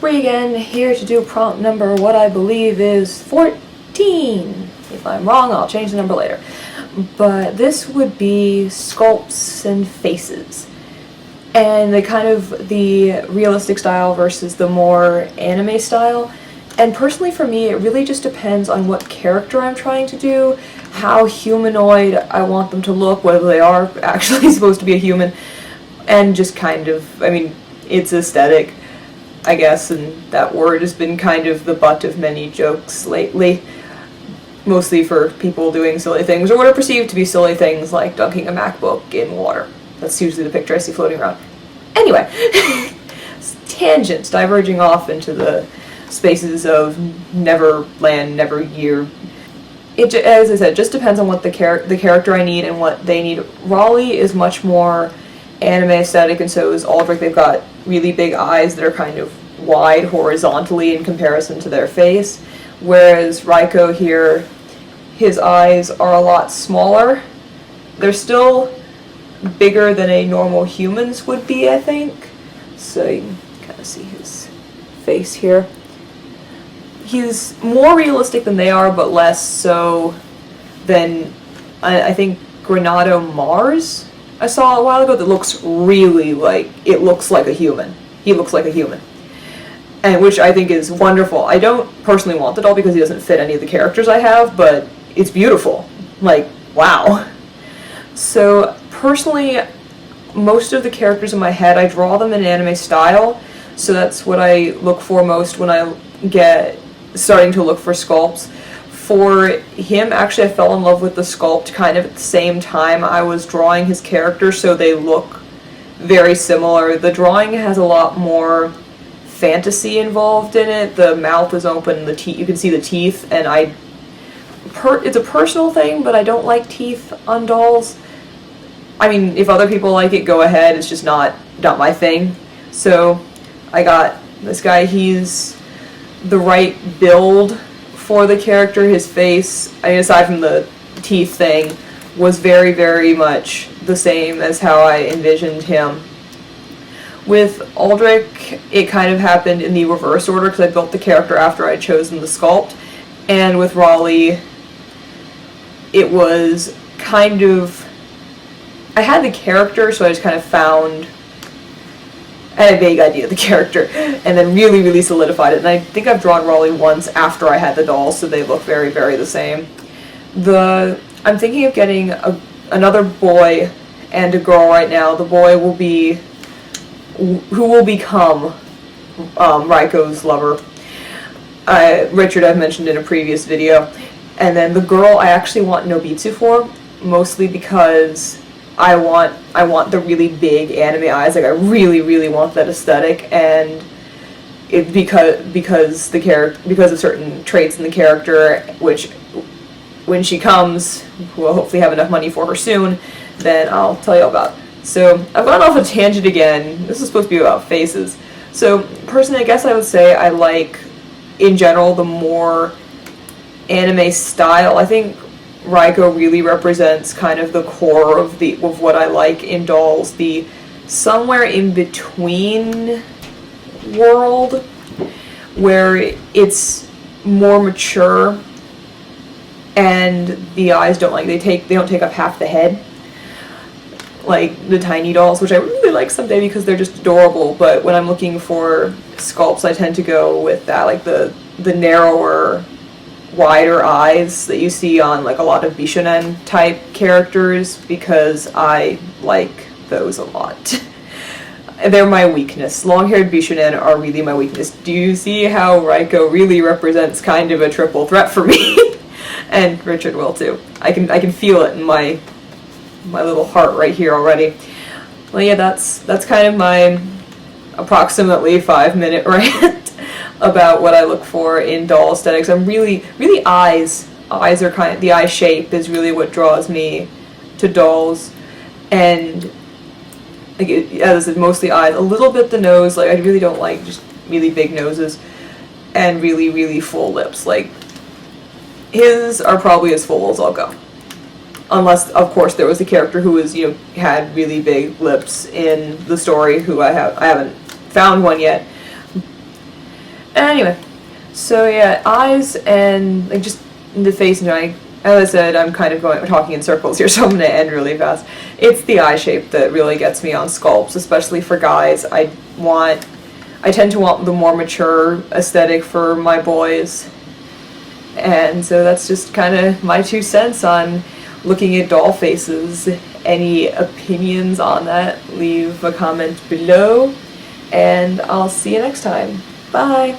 Bree again, here to do prompt number what I believe is 14. If I'm wrong, I'll change the number later. But this would be sculpts and faces. And the realistic style versus the more anime style. And personally for me, it really just depends on what character I'm trying to do, how humanoid I want them to look, whether they are actually supposed to be a human, and just it's aesthetic, I guess, and that word has been kind of the butt of many jokes lately, mostly for people doing silly things, or what are perceived to be silly things, like dunking a MacBook in water. That's usually the picture I see floating around. Anyway, tangents, diverging off into the spaces of Neverland, Neveryear. It, as I said, just depends on what the character I need and what they need. Raleigh is much more anime aesthetic, and so is Aldrich. They've got really big eyes that are kind of wide horizontally in comparison to their face, whereas Raiko here, his eyes are a lot smaller. They're still bigger than a normal human's would be, I think. So you can kind of see his face here. He's more realistic than they are, but less so than, I think, Granado Mars I saw a while ago that looks really like, it looks like a human. He looks like a human. And which I think is wonderful. I don't personally want the doll because he doesn't fit any of the characters I have, but it's beautiful. Like, wow. So, personally, most of the characters in my head, I draw them in anime style, so that's what I look for most when I get starting to look for sculpts. For him, actually, I fell in love with the sculpt kind of at the same time I was drawing his character, so they look very similar. The drawing has a lot more fantasy involved in it. The mouth is open, you can see the teeth, and it's a personal thing, but I don't like teeth on dolls. I mean, if other people like it, go ahead. It's just not my thing. So I got this guy. He's the right build for the character. His face, I mean, aside from the teeth thing, was very, very much the same as how I envisioned him. With Aldrich, it kind of happened in the reverse order because I built the character after I'd chosen the sculpt. And with Raleigh, it was kind of, I had the character, so I just kind of I had a vague idea of the character, and then really, really solidified it. And I think I've drawn Raleigh once after I had the dolls, so they look very, very the same. I'm thinking of getting another boy and a girl right now. The boy will be, who will become Raiko's lover. Richard, I've mentioned in a previous video. And then the girl I actually want Nobitsu for, mostly because I want the really big anime eyes. Like, I really, really want that aesthetic, and it because of certain traits in the character, which when she comes, we'll hopefully have enough money for her soon, then I'll tell you about. So I've gone off a tangent again. This is supposed to be about faces. So personally, I guess I would say I like, in general, the more anime style. I think Raiko really represents kind of the core of what I like in dolls, the somewhere in between world where it's more mature and the eyes don't take up half the head, like the tiny dolls, which I really like someday because they're just adorable. But when I'm looking for sculpts, I tend to go with that, like the narrower, wider eyes that you see on like a lot of Bishonen type characters, because I like those a lot. They're my weakness. Long-haired Bishonen are really my weakness. Do you see how Raiko really represents kind of a triple threat for me? And Richard will too. I can feel it in my little heart right here already. Well, yeah, that's kind of my approximately 5-minute rant about what I look for in doll aesthetics. I'm really eyes. Eyes are the eye shape is really what draws me to dolls, and like as I said, mostly eyes. A little bit the nose. Like, I really don't like just really big noses, and really, really full lips. Like, his are probably as full as I'll go. Unless, of course, there was a character who was, had really big lips in the story, who I haven't found one yet. Anyway, so yeah, eyes and like just the face and eye. As I said, I'm kind of talking in circles here, so I'm gonna end really fast. It's the eye shape that really gets me on sculpts, especially for guys. I tend to want the more mature aesthetic for my boys, and so that's just kind of my 2 cents on looking at doll faces. Any opinions on that, leave a comment below, and I'll see you next time. Bye!